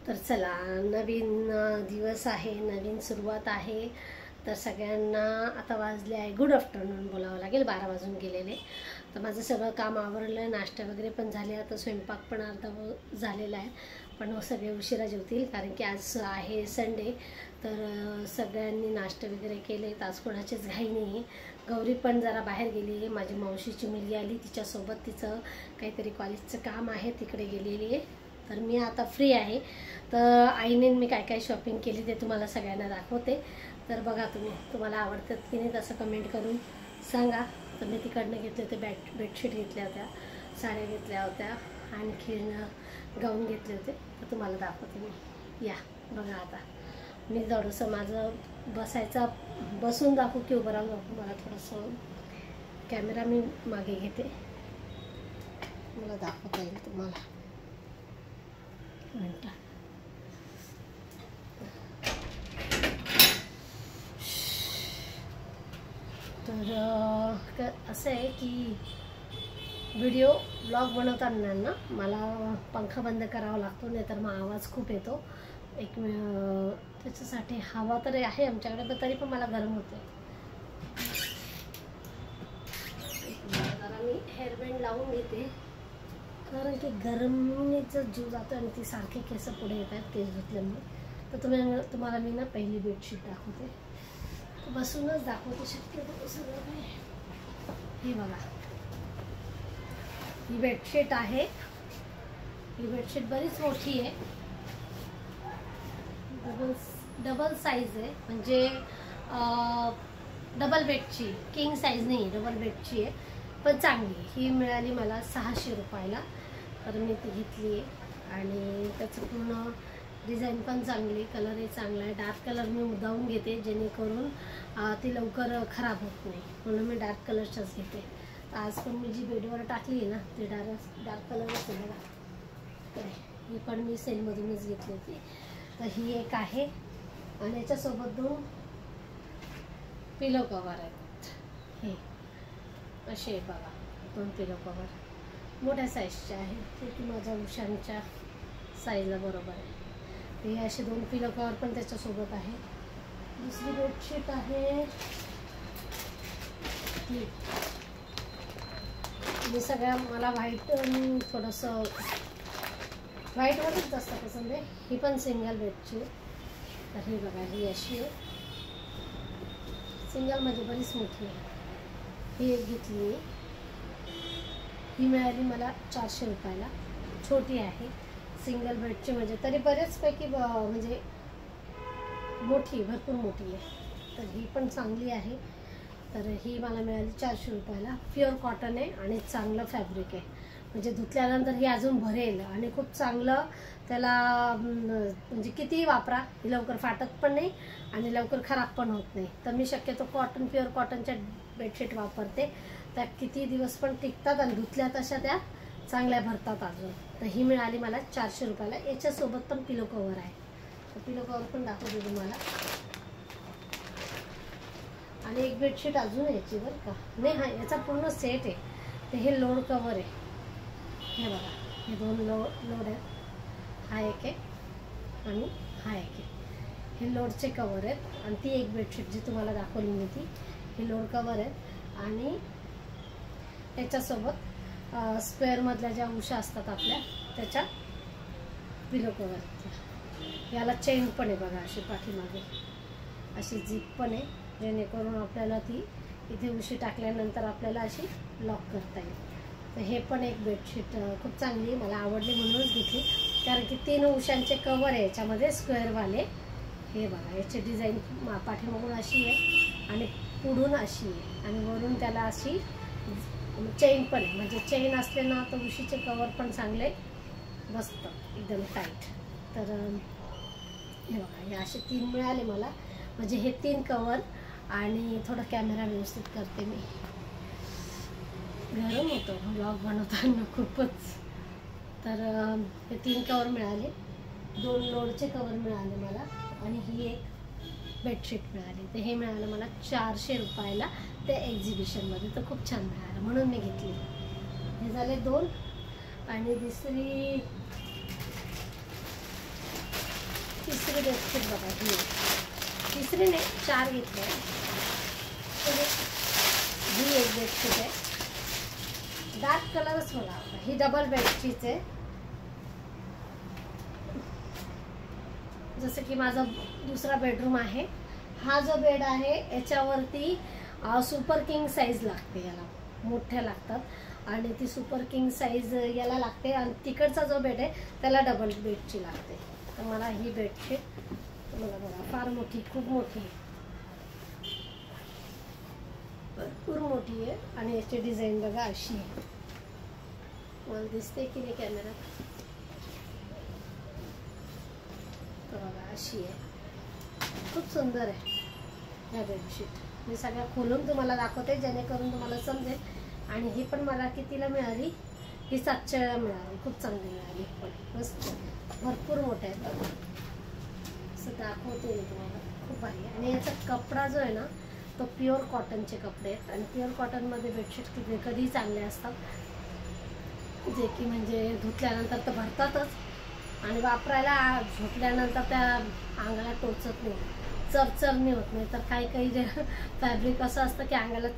तर चला, नवीन दिवस आहे, नवीन सुरुवात आहे. तर सगळ्यांना आता वाजले आहे गुड आफ्टरनून बोलावं लागेल, 12 वाजून गेलेले. तर माझं सगळं काम आवरलं, नाश्ता वगैरे पण झाले, आता स्वयंपाक पण अर्धा झालेला आहे. पण सगळे उशिरा जेवतील कारण की आज आहे संडे. तर सगळ्यांनी नाश्ता वगैरे केले, आज कोणाचीच घाई नाही. गौरी पण जरा बाहेर गेली आहे, माझी मावशीची मुलगी आली, तिच्यासोबत तिचं काहीतरी कॉलेजचं काम आहे, तिकडे गेलेली आहे. तर मी आता फ्री आहे. तर आईने मी काय काय शॉपिंग केली ते तुम्हाला सगळ्यांना दाखवते. तर बघा, तुम्हाला आवडतात की नाही तसं कमेंट करून सांगा. तर मी तिकडनं घेतले होते, बेडशीट घेतल्या होत्या, साड्या घेतल्या होत्या, आणखीन गाऊन घेतले होते. तर तुम्हाला दाखवते मी. या बघा, आता मी थोडंसं माझं बसून दाखवू की उभं राहून दाखवू. मला थोडंसं कॅमेरा मी मागे घेते, मला दाखवता येईल तुम्हाला. मिनटं. तर असं आहे की व्हिडिओ ब्लॉग बनवताना ना मला पंखा बंद करावा लागतो, नाही तर मग आवाज खूप येतो. त्याच्यासाठी हवा तर आहे आमच्याकडे, पण तरी पण मला गरम होते. जरा मी हेअरबँड लावून घेते कारण की गरमीचा जीव जातो आणि ती सारखे केस पुढे येत आहेत केस धुतल्यामुळे. तर तुम्हाला मी ना पहिली बेडशीट दाखवते, बसूनच दाखवते शक्यतो सगळं काही. हे बघा, ही बेडशीट आहे. ही बेडशीट बरीच मोठी आहे, डबल साईज आहे, म्हणजे डबल बेडची, किंग साईज नाही, डबल बेडची आहे, पण चांगली. ही मिळाली मला 600 रुपयाला. तर मी ती घेतली आहे आणि त्याचं पूर्ण डिझाईन पण चांगली, कलरही चांगला आहे. डार्क कलर मी मुद्दामून घेते जेणेकरून ती लवकर खराब होत नाही, म्हणून मी डार्क कलरच्याच घेते. आज पण मी जी बेडवर टाकली आहे ना ती डार्क कलरच आहे बघा. तर ही पण मी सेलमधूनच घेतली होती. तर ही एक आहे आणि याच्यासोबत 2 पिलो कवर आहेत. हे असे आहे बघा, 2 पिलो कवर मोठ्या साईजचे आहे, ते की माझ्या उशांच्या साईजला बरोबर आहे. हे असे 2 पिलो कवर पण त्याच्यासोबत आहे. दुसरी बेडशीट आहे ही सगळ्या मला व्हाईट, थोडंसं व्हाईटमध्येच जास्त पसंत आहे. ही पण सिंगल बेडची. तर ही बघा, ही अशी आहे, सिंगल म्हणजे बरीच मोठी आहे. ही एक घेतली आहे, ही मिळाली मला 400 रुपयाला. छोटी आहे, सिंगल बेडची, म्हणजे तरी बरेचपैकी म्हणजे मोठी, भरपूर मोठी आहे. तर ही पण चांगली आहे. तर ही मला मिळाली 400 रुपयाला. प्युअर कॉटन आहे आणि चांगलं फॅब्रिक आहे, म्हणजे धुतल्यानंतर ही अजून भरेल आणि खूप चांगलं त्याला, म्हणजे कितीही वापरा ही लवकर फाटत पण नाही आणि लवकर खराब पण होत नाही. तर मी शक्यतो प्युअर कॉटनच्या बेडशीट वापरते, त्या किती दिवस पण टिकतात आणि धुतल्या तशा त्या चांगल्या भरतात अजून. तर ही मिळाली मला 400 रुपयाला. याच्यासोबत पण पिलो कवर आहे, तर पिलो कवर पण दाखवते तुम्हाला. आणि एक बेडशीट अजून याची बरं का, नाही हा याचा पूर्ण सेट आहे. तर हे लोड कवर आहे, हे बघा, हे 2 लोड आहेत, हा एक आहे आणि हा एक आहे. हे लोडचे कवर आहेत. आणि ती एक बेडशीट जी तुम्हाला दाखवली मी ती, हे लोड कवर आहेत. आणि याच्यासोबत स्क्वेअरमधल्या ज्या उशा असतात आपल्या त्याच्या पिलो कवर. याला चेन पण आहे बघा, अशी पाठीमागे अशी झिप पण आहे, जेणेकरून आपल्याला ती इथे उशी टाकल्यानंतर आपल्याला अशी लॉक करता येईल. तर हे पण एक बेडशीट खूप चांगली, मला आवडली म्हणूनच घेतली. कारण की 3 उशांचे कवर आहे याच्यामध्ये, स्क्वेअरवाले. हे बघा, याची डिझाईन पाठीमागून अशी आहे आणि पुढून अशी आहे, आणि वरून त्याला अशी चेन पण आहे, म्हणजे चेन असले ना तर उशीचे कवर पण चांगले बसतात एकदम टाईट. तर हे बघा, हे असे 3 मिळाले मला, म्हणजे हे 3 कवर. आणि थोडं कॅमेरा व्यवस्थित करते मी, गरम होतो ब्लॉग बनवताना खूपच. तर हे 3 कवर मिळाले, 2 लोडचे कवर मिळाले मला, आणि ही एक बेडशीट मिळाली. तर हे मिळालं मला 400 रुपयाला ते एक्झिबिशनमध्ये. तर खूप छान मिळालं म्हणून मी घेतली. हे झाले 2. आणि दुसरी तिसरी बेडशीट बघा ही, तिसरी नाही 4 घेतले. ही एक बेडशीट आहे, डार्क कलरच मला आवडला. ही डबल बेडशीट आहे. जसं की माझा दुसरा बेडरूम आहे. हा जो बेड आहे याच्यावरती सुपर किंग साईज लागते, याला मोठ्या लागतात आणि ती सुपर किंग साईज याला लागते. आणि तिकडचा जो बेड आहे त्याला डबल बेडची लागते. तर मला ही बेडशीट मला बघा फार मोठी, खूप मोठी, भरपूर मोठी आहे. आणि याची डिझाईन बघा अशी आहे. मला दिसते की नाही कॅमेरात? बघा अशी आहे, खूप सुंदर आहे ह्या बेडशीट. मी सगळ्या खोलून तुम्हाला दाखवते जेणेकरून तुम्हाला समजेल. आणि ही पण मला कितीला मिळाली? ही 700ला मिळाली. खूप चांगली मिळाली, पण मस्त भरपूर मोठे आहेत बघा. असं दाखवते मी तुम्हाला, खूप भारी. आणि याचा कपडा जो आहे ना तो प्युअर कॉटनचे कपडे आहेत. आणि प्युअर कॉटनमध्ये बेडशीट कधीही चांगले असतात, जे की म्हणजे धुतल्यानंतर तर भरतातच आणि वापरायला झोपल्यानंतर त्या अंगाला टोचत नाही, चरचरणी होत नाही. तर काही जे फॅब्रिक असं असतं की अंगाला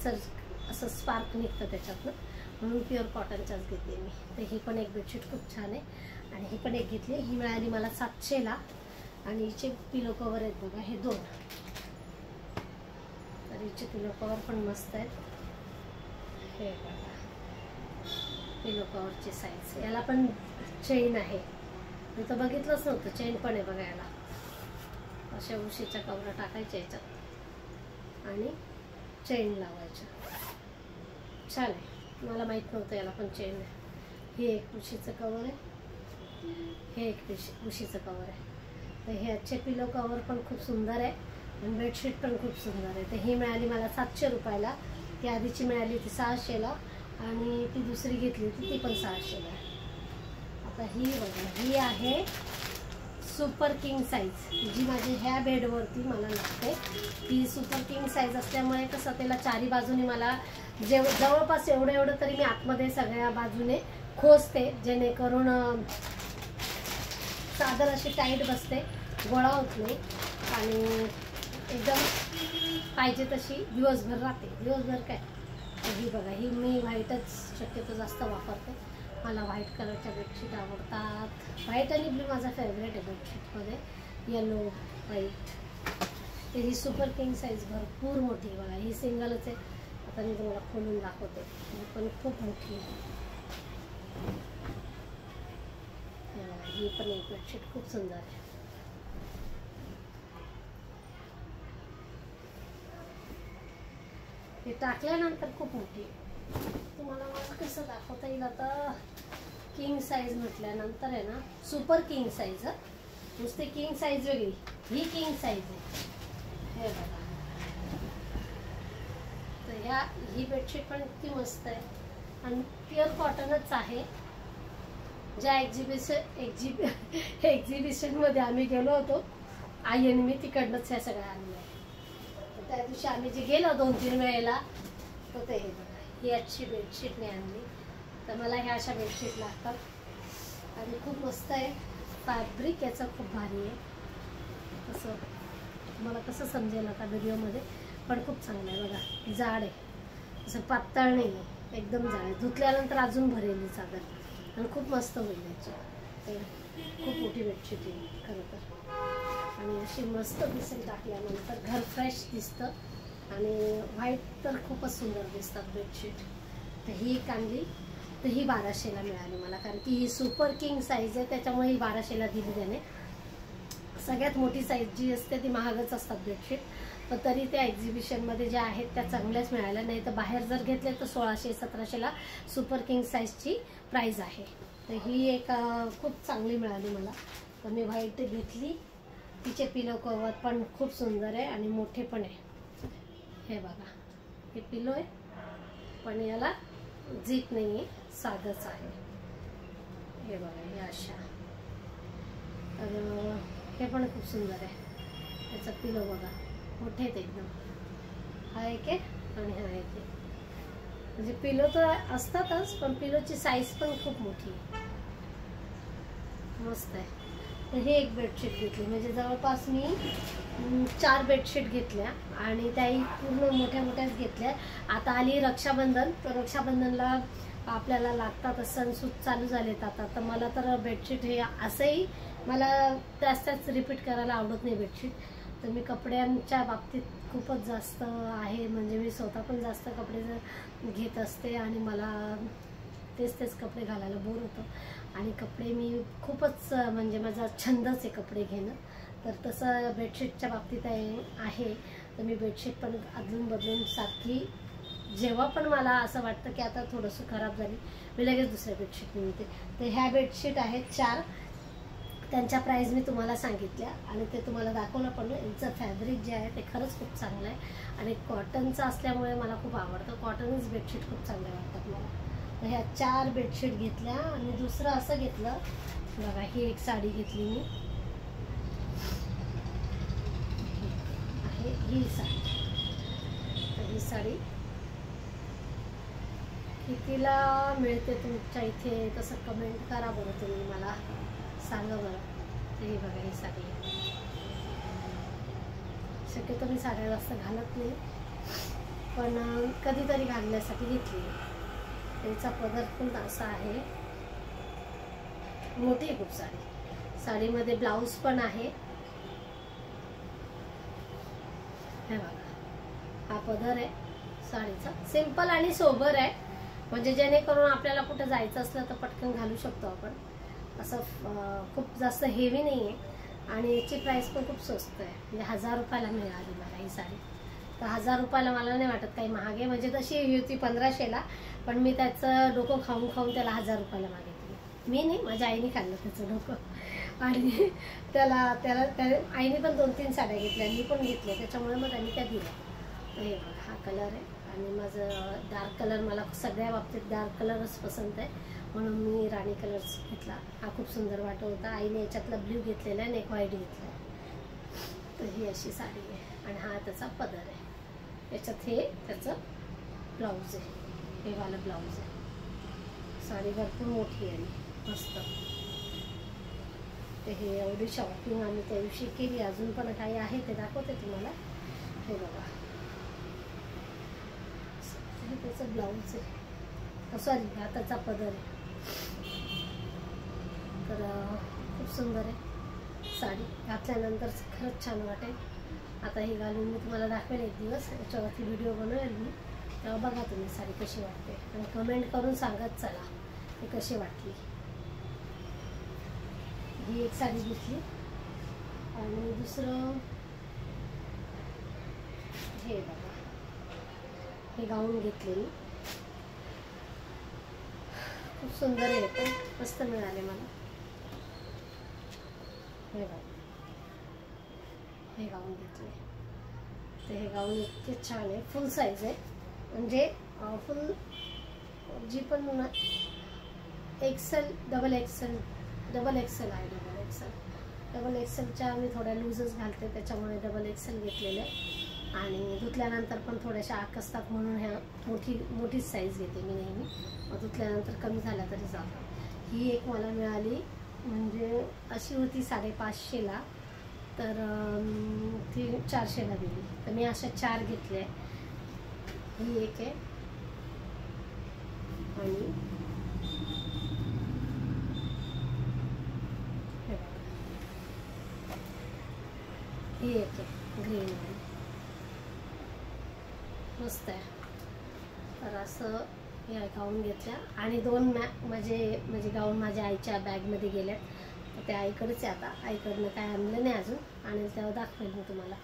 असं स्पार्क निघतं त्याच्यातनं, म्हणून प्युअर कॉटनच्याच घेतली मी. तर ही पण एक बेडशीट खूप छान आहे. आणि ही पण एक घेतली, ही मिळाली मला 700ला. आणि हिचे पिलो कवर आहेत बघा हे 2. तर हिचे पिलो कवर पण मस्त आहेत. हे बघा पिलो कवरची साईज, याला पण चेन आहे. मी तर बघितलंच नव्हतं, चेन पण आहे बघा याला. अशा उशीच्या कवर टाकायच्या याच्यात आणि चेन लावायच्या. छान आहे, मला माहीत नव्हतं याला पण चेन आहे. हे एक उशीचं कवर आहे, हे एक उशीचं कवर आहे. तर हे अच्छे पिलो कवर पण खूप सुंदर आहे आणि बेडशीट पण खूप सुंदर आहे. तर ही मिळाली मला 700 रुपयाला. ती आधीची मिळाली ती 600ला आणि ती दुसरी घेतली होती ती पण 600ला. आता ही बघा, ही आहे सुपर किंग साईज, जी माझी ह्या बेडवरती मला लागते. ती सुपर किंग साईज असल्यामुळे कसं त्याला चारी बाजूने मला जवळपास एवढं तरी मी आतमध्ये सगळ्या बाजूने खोसते, जेणेकरून चादर अशी टाईट बसते, गोळा होत नाही आणि एकदम पाहिजे तशी दिवसभर राहते. दिवसभर काय, ही बघा ही मी व्हाईटच शक्यतो जास्त वापरते. मला व्हाईट कलरच्या बेडशीट आवडतात. व्हाईट आणि ब्लू माझा फेवरेट आहे बेडशीटमध्ये, येलो व्हाईट. तर ही सुपर किंग साईज भरपूर मोठी आहे बघा. ही सिंगलच आहे. आता मी तुम्हाला खोलून दाखवते, ही पण खूप मोठी आहे. ही पण एक बेडशीट खूप सुंदर आहे. हे टाकल्यानंतर खूप मोठी आहे. तुम्हाला मला कसं दाखवता येईल आता? किंग साईज म्हटल्यानंतर आहे ना, सुपर किंग साईज. नुसते किंग साईज वेगळी, ही किंग साईज आहे. हे बघा, तर ही बेडशीट पण किती मस्त आहे आणि प्युअर कॉटनच आहे. ज्या एक्झिबिशनमध्ये आम्ही गेलो होतो, आई आणि मी, तिकडनंच ह्या सगळ्या आणल्या. त्या दिवशी आम्ही जे गेलो 2-3 वेळेला, तर ते हे बघा ही अच्छी बेडशीट मी आणली. तर मला ह्या अशा बेडशीट लागतात आणि खूप मस्त आहे. फॅब्रिक याचं खूप भारी आहे. तसं मला कसं समजेल आता व्हिडिओमध्ये, पण खूप चांगलं आहे बघा. जाड आहे, असं पातळ नाही आहे, एकदम जाड आहे. धुतल्यानंतर अजून भरेल ही चादर आणि खूप मस्त होईल याची. तर खूप मोठी बेडशीट आहे खरं तर आणि अशी मस्त दिसेल टाकल्यानंतर. घर फ्रेश दिसतं आणि व्हाईट तर खूपच सुंदर दिसतात बेडशीट. तर ही एक आणली, तर ही 1200ला मिळाली मला, कारण की ही सुपर किंग साईज आहे त्याच्यामुळे ही 1200ला दिली त्याने. सगळ्यात मोठी साईज जी असते ती महागच असतात बेडशीट, पण तरी त्या एक्झिबिशनमध्ये ज्या आहेत त्या चांगल्याच मिळाल्या. नाही तर बाहेर जर घेतले तर 1600-1700ला सुपर किंग साईजची प्राईज आहे. तर ही एक खूप चांगली मिळाली मला, तर मी व्हाईट घेतली. तिचे पिलो कवर पण खूप सुंदर आहे आणि मोठे पण आहे. हे बघा हे पिलो आहे, पण याला झीप नाही आहे, साधंच आहे. हे बघा हे अशा, तर हे पण खूप सुंदर आहे. त्याचा पिलो बघा मोठे आहेत एकदम. हा एक आहे आणि हा एक आहे. म्हणजे पिलो तर असतातच, पण पिलोची साईज पण खूप मोठी आहे, मस्त आहे. तर हे एक बेडशीट घेतली, म्हणजे जवळपास मी 4 बेडशीट घेतल्या आणि त्याही पूर्ण मोठ्या मोठ्याच घेतल्या. आता आली रक्षाबंधन, तर रक्षाबंधनला आपल्याला लागतात, सणसूद चालू झालेत आता. तर मला तर बेडशीट हे असंही मला त्याच रिपीट करायला आवडत नाही बेडशीट. तर मी कपड्यांच्या बाबतीत खूपच जास्त आहे, म्हणजे मी स्वतः पण जास्त कपडे घेत असते आणि मला तेच कपडे घालायला बोर होतं आणि कपडे मी खूपच म्हणजे माझा छंदच आहे कपडे घेणं. तर तसं बेडशीटच्या बाबतीत आहे. तर मी बेडशीट पण अदलून बदलून सारखी, जेव्हा पण मला असं वाटतं की आता थोडंसं खराब झाली, मी लगेच दुसऱ्या बेडशीट निघते. तर ह्या बेडशीट आहेत 4. त्यांच्या प्राईस मी तुम्हाला सांगितल्या आणि ते तुम्हाला दाखवलं पण. यांचं फॅब्रिक जे आहे ते खरंच खूप चांगलं आहे आणि कॉटनचं असल्यामुळे मला खूप आवडतं. कॉटनच बेडशीट खूप चांगले वाटतात मला. तर ह्या 4 बेडशीट घेतल्या आणि दुसरं असं घेतलं बघा, ही एक साडी घेतली मी, ही साडी. तर ही साडी कितीला मिळते तुमच्या इथे तसं कमेंट करा बरं, तुम्ही मला सांगा बरं. तर ही बघा, ही साडी शक्यतो मी साड्या जास्त घालत नाही, पण कधीतरी घालण्यासाठी घेतली. त्याचा पदर पण असा आहे, मोठी आहे खूप साडी. साडीमध्ये ब्लाऊज पण आहे. हे बघा, हा पदर आहे साडीचा, सिंपल आणि सोबर आहे, म्हणजे जेणेकरून आपल्याला कुठे जायचं असलं तर पटकन घालू शकतो आपण. असं खूप जास्त हेवी नाही आहे आणि याची प्राईस पण खूप स्वस्त आहे, म्हणजे 1000 रुपयाला मिळाली मला ही साडी. तर 1000 रुपयाला मला नाही वाटत काही महाग आहे, म्हणजे तशी ही होती 1500ला, पण मी त्याचं डोकं खाऊन त्याला 1000 रुपयाला मागितली. मी नाही, माझ्या आईने खाल्लं त्याचं डोकं आणि त्याला आईने पण 2-3 साड्या घेतल्या, मी पण घेतल्या, त्याच्यामुळे मग त्यांनी त्या दिल्या. तर हे बघा, हा कलर आहे आणि माझं डार्क कलर, मला सगळ्या बाबतीत डार्क कलरच पसंत आहे, म्हणून मी राणी कलर्स घेतला. हा खूप सुंदर वाटत होता. आईने याच्यातला ब्ल्यू घेतलेला आहे आणि एक व्हाईट घेतला आहे. तर ही अशी साडी आहे आणि हा त्याचा पदर आहे. याच्यात हे त्याचं ब्लाऊज आहे, हे वाला ब्लाऊज आहे. साडी भरपूर मोठी आहे आणि मस्त. तर हे एवढी शॉपिंग आम्ही त्या दिवशी केली. अजून पण काही आहे ते दाखवते तुम्हाला. हे बघा, हे त्याचं ब्लाऊज आहे, सॉरी हा त्याचा पदर आहे. तर खूप सुंदर आहे साडी, घातल्यानंतर खरंच छान वाटेल. आता ही घालून मी तुम्हाला दाखवेल एक दिवस, याच्यावरती व्हिडिओ बनवेल मी, तेव्हा बघा तुम्ही साडी कशी वाटते आणि कमेंट करून सांगत चला ती कशी वाटली. ही एक साडी घेतली आणि दुसरं हे बघा, हे गाऊन घेतले मी, खूप सुंदर आहे, पण मस्त मिळाले मला. हे बघा, हे गाऊन घेतले. तर हे गाऊन इतके छान आहे, फुल साईज आहे, म्हणजे फुल जी पण एक्सेल, डबल एक्सेल आहे. डबल एक्सेलच्या मी थोड्या लूजच घालते, त्याच्यामुळे डबल एक्सेल घेतलेले आणि धुतल्यानंतर पण थोड्याशा आकसतात म्हणून ह्या मोठीच साईज घेते मी नेहमी. मग धुतल्यानंतर कमी झाला तरी चालतं. ही एक मला मिळाली, म्हणजे अशी होती 550ला, तर ती 400ला दिली. तर मी अशा 4 घेतल्या. ही एक आहे आणि ही एक आहे ग्रीन वाली, मस्त आहे. तर असं या गाऊन घेतल्या आणि 2 म्हणजे गाऊन माझ्या आईच्या बॅगमध्ये गेल्या, तर त्या आईकडेच आहे. आता आईकडनं काय आणलं नाही अजून, आणि तेव्हा दाखवेल मी तुम्हाला.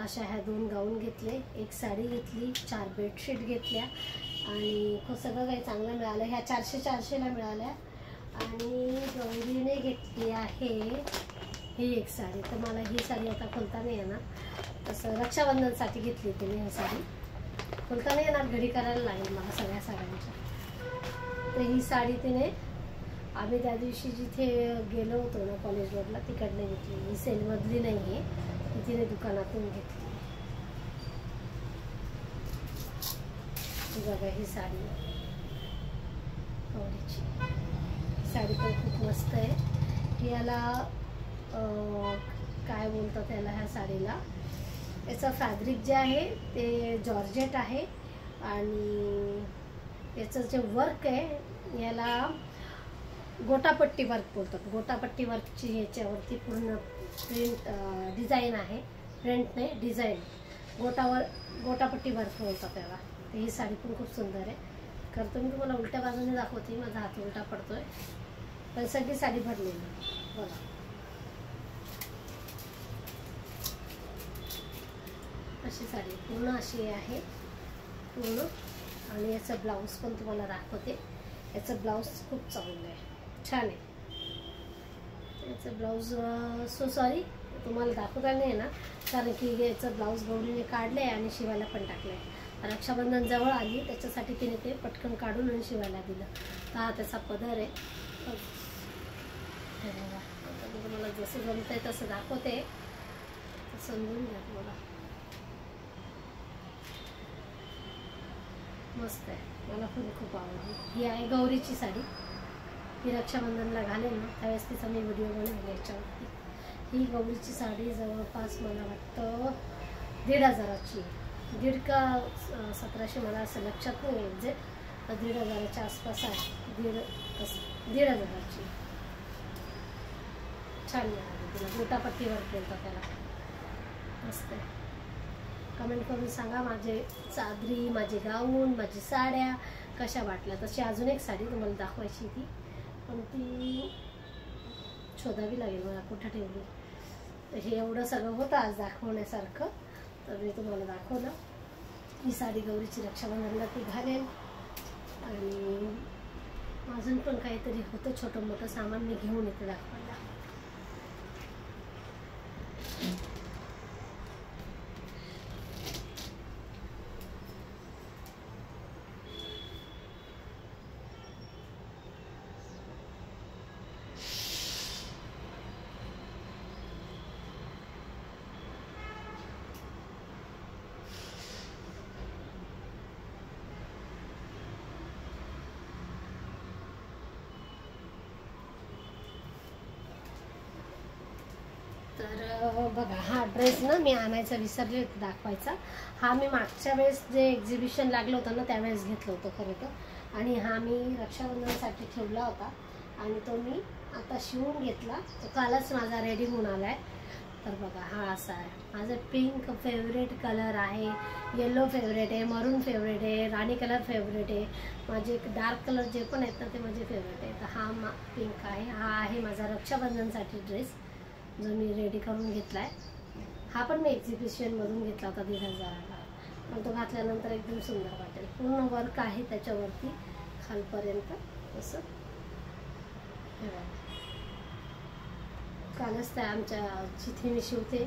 अशा ह्या 2 गाऊन घेतले, एक साडी घेतली, 4 बेडशीट घेतल्या आणि सगळं काही चांगलं मिळालं. ह्या 400ला मिळाल्या. आणि गौरीने घेतली आहे ही एक साडी. तर मला ही साडी आता खोलता नाही येणार, तसं रक्षाबंधनसाठी घेतली तिने ही साडी. खोलता नाही येणार, घडी करायला लागेल मला सगळ्या साड्यांच्या. तर ही साडी तिने आम्ही त्या दिवशी जिथे गेलो होतो ना कॉलेज रोडला, तिकडनं घेतली. ही सेलमधली नाही आहे, ही तिने दुकानातून घेतली. बघा ही साडी गौरीची, साडी पण खूप मस्त आहे. याला बोलतात त्याला ह्या साडीला. याचं फॅब्रिक जे आहे ते जॉर्जेट आहे आणि याचं जे वर्क आहे याला गोटापट्टी वर्क बोलतात. गोटापट्टी वर्कची याच्यावरती पूर्ण प्रिंट डिझाईन आहे. प्रिंट नाही, डिझाईन. गोटापट्टी वर्क बोलतात त्याला. तर ही साडी पण खूप सुंदर आहे. करतो मी तुम्हाला उलट्या बाजूने दाखवते. माझा हात उलटा पडतोय पण सगळी साडी भरलेली बघा. अशी साडी पूर्ण अशी आहे पूर्ण. आणि याचं ब्लाऊज पण तुम्हाला दाखवते. याचं ब्लाऊज खूप चांगलं आहे, छान आहे. याचं ब्लाऊज सॉरी तुम्हाला दाखवता नाही ना, कारण की याचं ब्लाऊज गौरीने काढलं आहे आणि शिवायला पण टाकलं आहे. रक्षाबंधन जवळ आली त्याच्यासाठी तिने ते पटकन काढून आणि शिवायला दिलं. तर हा त्याचा पदर आहे. आता तुम्हाला जसं जमतं आहे तसं दाखवते, समजून घ्या. तुम्हाला मस्त आहे, मला पण खूप आवडली. ही आहे गौरीची साडी. ही रक्षाबंधनला घालेल ना त्यावेळेस तिचा मी व्हिडिओ बनवला याच्यावरती. ही गौरीची साडी जवळपास मला वाटतं 1,500ची, 1,500 का 1,700 मला असं लक्षात नाही म्हणजे 1,500च्या आसपास आहे. 1,500ची छान मिळाली तिला. गोटापट्टीवर बोलतात त्याला, मस्त आहे. कमेंट करून सांगा माझे चादरी, माझे गाऊन, माझी साड्या कशा वाटल्या. तशी अजून एक साडी तुम्हाला दाखवायची ती, पण ती शोधावी लागेल मला कुठं ठेवली. तर हे एवढं सगळं होतं आज दाखवण्यासारखं, तर मी तुम्हाला दाखवलं. ही साडी गौरीची रक्षाबंधनला ती घालेल. आणि अजून पण काहीतरी होतं छोटं मोठं सामान मी घेऊन येते दाखवायला. तर बघा हा ड्रेस ना मी आणायचा विसरले होते दाखवायचा. हा मी मागच्या वेळेस जे एक्झिबिशन लागलं होतं ना त्यावेळेस घेतलं होतं खरं तर. आणि हा मी रक्षाबंधनासाठी ठेवला होता आणि तो मी आता शिवून घेतला. तो कालच माझा रेडी होऊन आला आहे. तर बघा हा असा आहे. माझं पिंक फेवरेट कलर आहे, येलो फेवरेट आहे, मरून फेवरेट आहे, राणी कलर फेवरेट आहे. माझे डार्क कलर जे पण आहेत ना ते माझे फेवरेट आहे. तर हा पिंक आहे. हा आहे माझा रक्षाबंधनसाठी ड्रेस जो मी रेडी करून घेतला आहे. हा पण मी एक्झिबिशनमधून घेतला होता 1,500ला, पण तो घातल्यानंतर एकदम सुंदर वाटेल. पूर्ण वर्क आहे त्याच्यावरती खालपर्यंत असं. कालच त्या आमच्या जिथे मी शिवते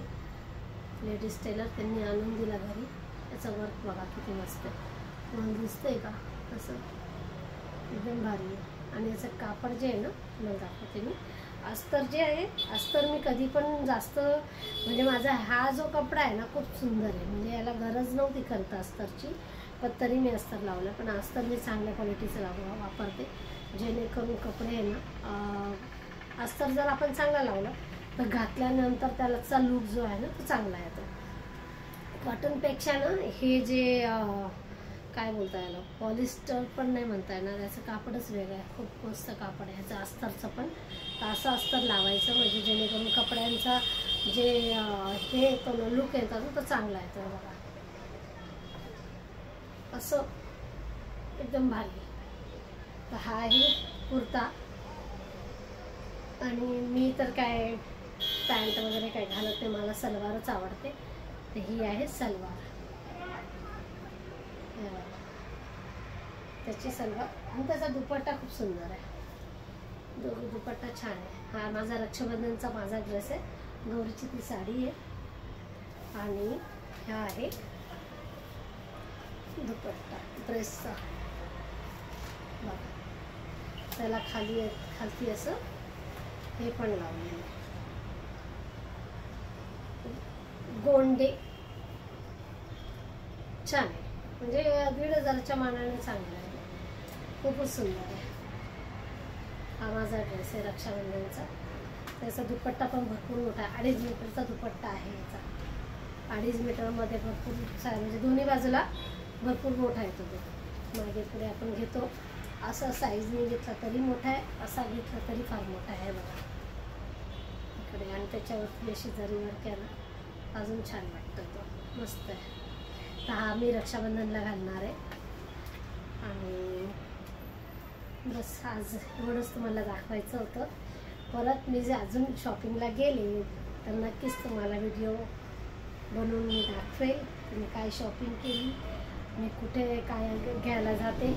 लेडीज टेलर त्यांनी आणून दिला घरी. त्याचं वर्क बघा किती मस्त आहे, मला दिसतंय का असं एकदम भारी आहे. आणि याचं कापड जे आहे ना मला दाखवते मी. अस्तर जे आहे, अस्तर मी कधी पण जास्त म्हणजे माझा हा जो कपडा आहे ना खूप सुंदर आहे. म्हणजे याला गरज नव्हती खरं तर अस्तरची, पण तरी मी अस्तर लावलं. पण अस्तर मी चांगल्या क्वालिटीचं वापरते जेणेकरून कपडे आहे ना, अस्तर जर आपण चांगला लावलं तर घातल्यानंतर त्याचा लूक जो आहे ना तो चांगला येतो. कॉटनपेक्षा ना हे जे काय बोलता याला पॉलिस्टर पण नाही म्हणता येणार, याचं कापडच वेगळं आहे. खूप मस्त कापड आहे याचं अस्तरचं पण. तर असं अस्तर लावायचं म्हणजे जेणेकरून कपड्यांचा जे हे येतो ना लूक येतो ना तो चांगला येतो. बघा असं एकदम भारी. तर हा आहे कुर्ता. आणि मी तर काय पॅन्ट वगैरे काय घालत नाही, मला सलवारच आवडते. तर ही आहे सलवार, त्याची सलवार. आणि त्याचा दुपट्टा खूप सुंदर आहे, दुपट्टा छान आहे. हा माझा रक्षाबंधनचा माझा ड्रेस आहे. गौरीची ती साडी आहे आणि ह्या आहे दुपट्टा ड्रेसचा. बघा त्याला खालती असं हे पण लावलेलं आहे गोंडे. छान आहे म्हणजे 1,500च्या मानाने चांगला आहे, खूपच सुंदर आहे. हा माझा ड्रेस आहे रक्षाबंधनचा. त्याचा दुपट्टा पण भरपूर मोठा आहे, 2.5 मीटरचा दुपट्टा आहे याचा. 2.5 मीटरमध्ये भरपूर म्हणजे दोन्ही बाजूला भरपूर मोठा येतो तो. मागे पुढे आपण घेतो, असा साईजने घेतला तरी मोठा आहे, असा घेतला तरी फार मोठा आहे बघा इकडे. आणि त्याच्यावरती अशी जरीवर केला अजून छान वाटतं, तो मस्त आहे. तर हा मी रक्षाबंधनला घालणार आहे. आणि बस आज एवढंच तुम्हाला दाखवायचं होतं. परत मी जे अजून शॉपिंगला गेले तर नक्कीच तुम्हाला व्हिडिओ बनवून मी दाखवेल मी काय शॉपिंग केली, मी कुठे काय घ्यायला जाते.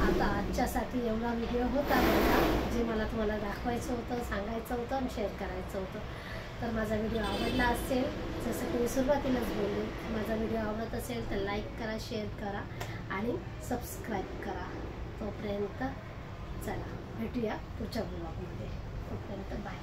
आता आजच्यासाठी एवढा व्हिडिओ होता माझा, जे मला तुम्हाला दाखवायचं होतं, सांगायचं होतं आणि शेअर करायचं होतं. तर माझा व्हिडिओ आवडला असेल, जसं की मी सुरुवातीलाच बोलले, माझा व्हिडिओ आवडत असेल तर लाईक करा, शेअर करा आणि सबस्क्राईब करा. तोपर्यंत चला भेटूया पुढच्या ब्लॉगमध्ये. तोपर्यंत बाय.